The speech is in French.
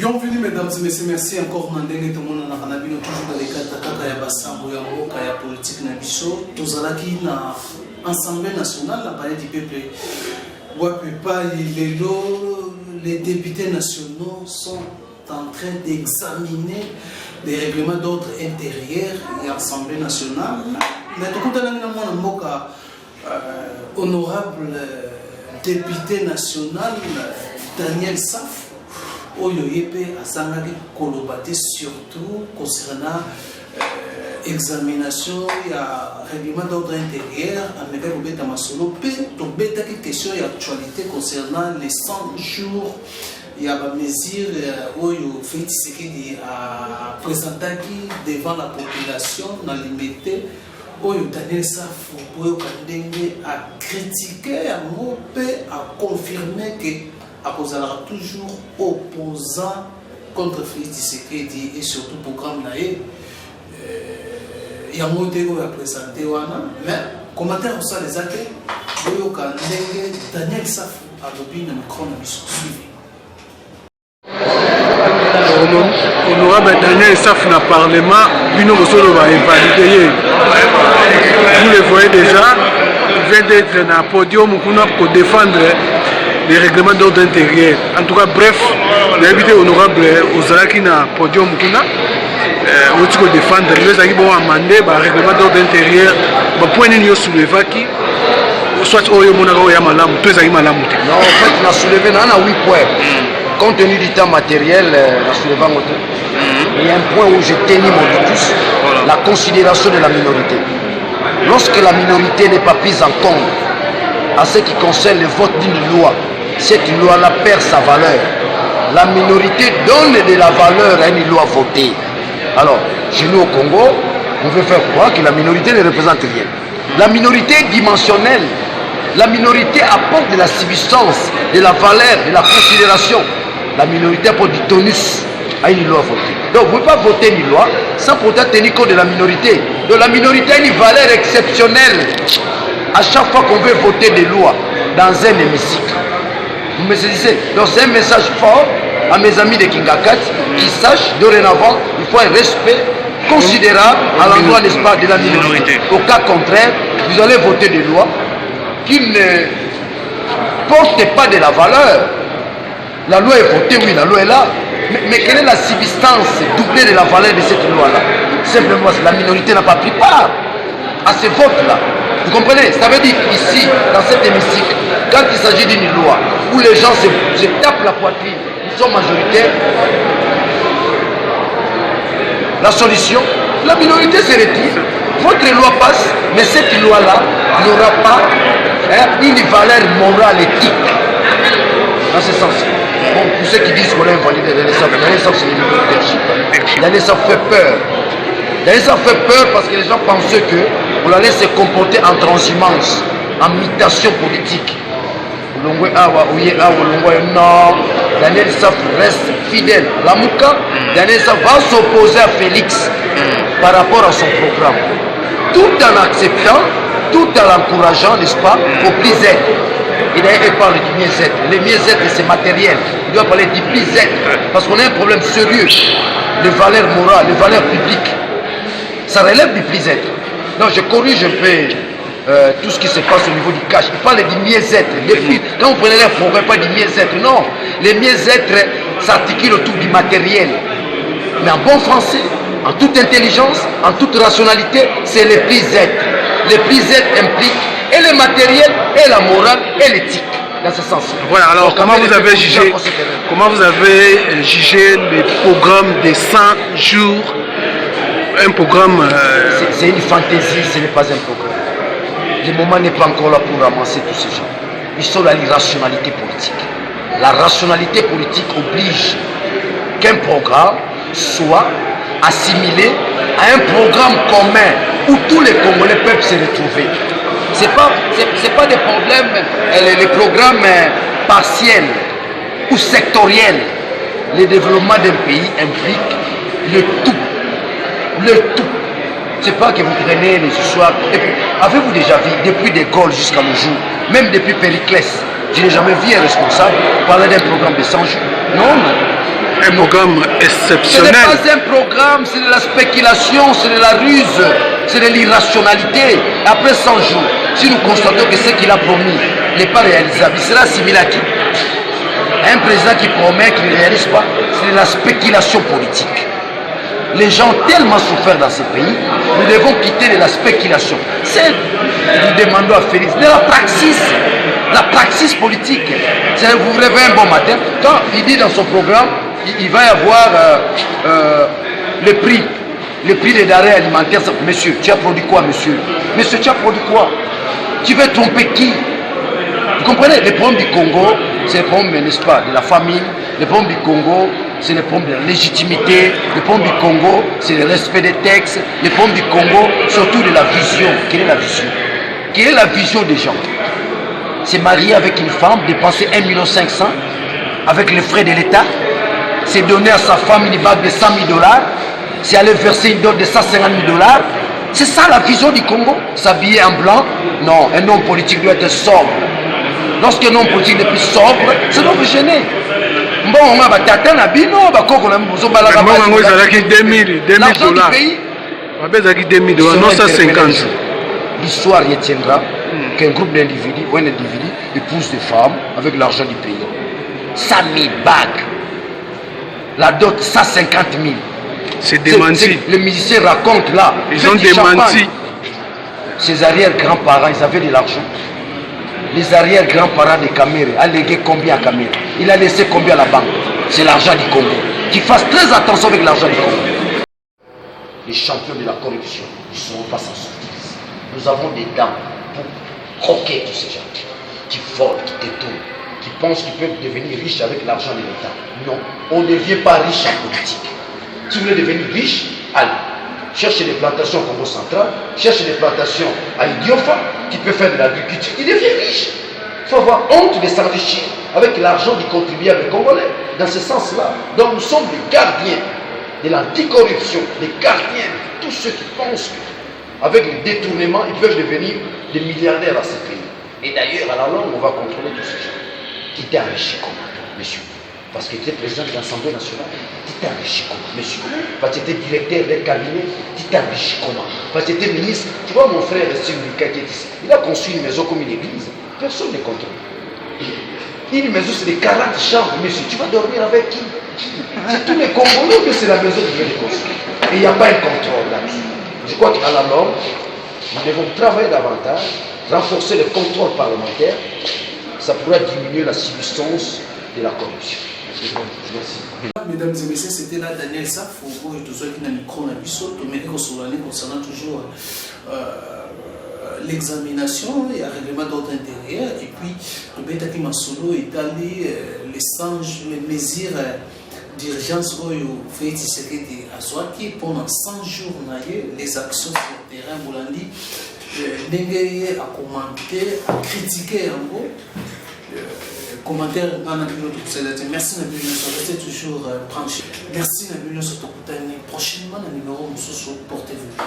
Bienvenue mesdames et messieurs, merci encore Nandenge tout le monde na kanabino toujours dans les kata ya basambo ya mboka ya politique na biso tozalaki na Assemblée nationale la palais du peuple les députés nationaux sont en train d'examiner les règlements d'ordre intérieur et Assemblée nationale. Mais tout le monde honorable député national Daniel Saf Oyo Yepe Asangaki Kolobate surtout concernant examination et règlement d'ordre intérieur avec Robert Masolo P donc bêta question et actualité concernant les 100 jours il y a des mesures Oyo fait à présenter devant la population dans limité Oyo Daniel Saf Oyo Kandenge a critiqué à Mopé a confirmé que Akozala toujours opposant contre Félix Tshisekedi et surtout programme naé il y a monté à présenter mais commentaire au ça les actes Oyo Kandenge Daniel Saf a lobby le micro na suivi. Honorable Daniel Saf na parlement bino bosolo va invalider vous le voyez déjà il vient d'être dans le podium pour défendre les règlements d'ordre intérieur. En tout cas, bref, l'invité honorable Ozalaki na podium kuna on peut défendre les amis vont amender le règlement d'ordre intérieur ba point ni soulever qui soit oyo monaka oyo malamu tous amis malamu. Non, en fait, on a soulevé na 8 points. Compte tenu du temps matériel, on a soulevé en moto. Il y a un point où j'ai tenu mon tous, la considération de la minorité. Lorsque la minorité n'est pas prise en compte à ce qui concerne le vote d'une loi, cette loi-là perd sa valeur. La minorité donne de la valeur à une loi votée. Alors, chez nous au Congo, on veut faire croire que la minorité ne représente rien. La minorité est dimensionnelle. La minorité apporte de la substance, de la valeur, de la considération. La minorité apporte du tonus à une loi votée. Donc, vous ne pouvez pas voter une loi sans pourtant tenir compte de la minorité. Donc, la minorité a une valeur exceptionnelle. À chaque fois qu'on veut voter des lois dans un hémicycle, vous me saisissez. Donc c'est un message fort à mes amis de Kingakat qui sachent dorénavant il faut un respect considérable à l'endroit n'est-ce pas de la minorité. Au cas contraire, vous allez voter des lois qui ne portent pas de la valeur. La loi est votée, oui, la loi est là. Mais quelle est la substance doublée de la valeur de cette loi-là? Simplement, la minorité n'a pas pris part à ce vote-là. Vous comprenez? Ça veut dire qu'ici, dans cet hémicycle, quand il s'agit d'une loi où les gens se tapent la poitrine, ils sont majoritaires, la solution, la minorité se retire, votre loi passe, mais cette loi-là n'aura pas une valeur morale éthique. Dans ce sens. Bon, pour ceux qui disent qu'on a invalidé Daniel Saf, c'est une Daniel Saf fait peur. Daniel Saf fait peur parce que les gens pensaient qu'on allait se comporter en transhumance, en mutation politique. Non, Daniel Saf reste fidèle. La Mouka, Daniel Saf va s'opposer à Félix par rapport à son programme. Tout en acceptant, tout en l'encourageant, n'est-ce pas, au plus Z. Il parle du mieux-être. Le mieux-être, c'est matériel. Il doit parler du plus-être. Parce qu'on a un problème sérieux. Les valeurs morales, les valeurs publiques. Ça relève du plus-être. Non, je corrige un peu tout ce qui se passe au niveau du cash. Il parle du mieux-être. Quand vous prenez les programmes, pas du mieux-être. Non, le mieux-être s'articule autour du matériel. Mais en bon français, en toute intelligence, en toute rationalité, c'est le plus-être. Le plus-être implique et le matériel, et la morale, et l'éthique. Dans ce sens. Voilà, alors comment vous avez jugé le programme des 100 jours? Un programme... C'est une fantaisie, ce n'est pas un programme. Le moment n'est pas encore là pour ramasser tous ces gens. Ils sont dans l'irrationalité politique. La rationalité politique oblige qu'un programme soit assimilé à un programme commun où tous les Congolais peuvent se retrouver. Ce n'est pas des problèmes, les programmes partiels ou sectoriels. Le développement d'un pays implique le tout. Le tout. Ce n'est pas que vous prenez les histoires. Avez-vous déjà vu, depuis De Gaulle jusqu'à nos jours, même depuis Périclès, je n'ai jamais vu un responsable parler d'un programme de 100 jours. Non, non. Un programme exceptionnel. Ce n'est pas un programme, c'est de la spéculation, c'est de la ruse, c'est de l'irrationalité. Après 100 jours, si nous constatons que ce qu'il a promis n'est pas réalisable, il sera assimilé à qui? Un président qui promet qu'il ne réalise pas, c'est de la spéculation politique. Les gens ont tellement souffert dans ce pays, nous devons quitter de la spéculation. C'est, nous demandons à Félix, de la praxis politique. Vous vous réveillez un bon matin, quand il dit dans son programme, il va y avoir le prix des denrées alimentaires. Monsieur, tu as produit quoi, monsieur? Monsieur, tu as produit quoi? Tu veux tromper qui? Vous comprenez? Les problèmes du Congo, c'est les problèmes, n'est-ce pas, de la famine. Les problèmes du Congo, c'est les problèmes de la légitimité. Les problèmes du Congo, c'est le respect des textes. Les problèmes du Congo, surtout de la vision. Quelle est la vision? Quelle est la vision des gens? C'est marier avec une femme, dépenser 1,5 million avec les frais de l'État. C'est donner à sa femme une bague de 100 000 $. C'est aller verser une dot de 150 000 $. C'est ça la vision du Congo. S'habiller en blanc? Non, un homme politique doit être sobre. Lorsqu'un homme politique n'est plus sobre, ça doit vous gêner. Bon, on va tata na bino, ba koko na muzo balaka ba. Moi, j'ai 2000 $. L'argent du pays. J'ai 2000 $, non 150. L'histoire retiendra qu'un groupe d'individus ou un individu épouse des femmes avec l'argent du pays. 100 000 bagues. La dot 150 000. C'est démenti. Les musiciens racontent là. Ils ont démenti. Ses arrière-grands-parents, ils avaient de l'argent. Les arrière-grands-parents de Kamere a légué combien à Kamere? Il a laissé combien à la banque? C'est l'argent du Congo. Qu'ils fassent très attention avec l'argent du Congo. Les champions de la corruption, ils ne sauront pas s'en sortir. Nous avons des dents pour croquer tous ces gens qui volent, qui détournent, qui pensent qu'ils peuvent devenir riches avec l'argent de l'État. Non, on ne devient pas riche en politique. Si vous voulez devenir riche, allez. Cherchez des plantations au Congo central, cherchez des plantations à Idiofa, qui peut faire de l'agriculture, il devient riche. Il faut avoir honte de s'enrichir avec l'argent du contribuable congolais. Dans ce sens-là, donc nous sommes les gardiens de l'anticorruption, les gardiens de tous ceux qui pensent qu'avec le détournement, ils peuvent devenir des milliardaires à ce pays. Et d'ailleurs, à la longue, on va contrôler tous ces gens. Qui t'est enrichi comment, monsieur? Parce que tu es président de l'Assemblée nationale, tu t'es enrichi comment, monsieur? Parce que tu es directeur d'un cabinet, tu t'es enrichi comment? Parce que tu es ministre. Tu vois mon frère Simulika qui est ici, il a construit une maison comme une église. Personne ne contrôle. Une maison, c'est des 40 chambres, monsieur. Tu vas dormir avec qui? C'est tous les Congolais que c'est la maison qui vient de construire. Et il n'y a pas un contrôle là-dessus. Je crois qu'à la longue, nous devons travailler davantage, renforcer le contrôle parlementaire. Ça pourra diminuer la substance de la corruption. Merci. Mesdames et messieurs, c'était là Daniel Safo, et tout ça qui n'a micro na biso, concernant toujours l'examination et le règlement d'ordre intérieur, et puis le Betaki Masolo établit les mesures d'urgence au fait Tshisekedi Azwaki pendant 100 jours les actions sur le terrain Bolandi, Ndenge a commenté, a critiqué en gros. Commentaire dans la vidéo de Poussé. Merci Nabil, restez toujours branché. Merci Nabil, prochainement, le numéro, portez-vous.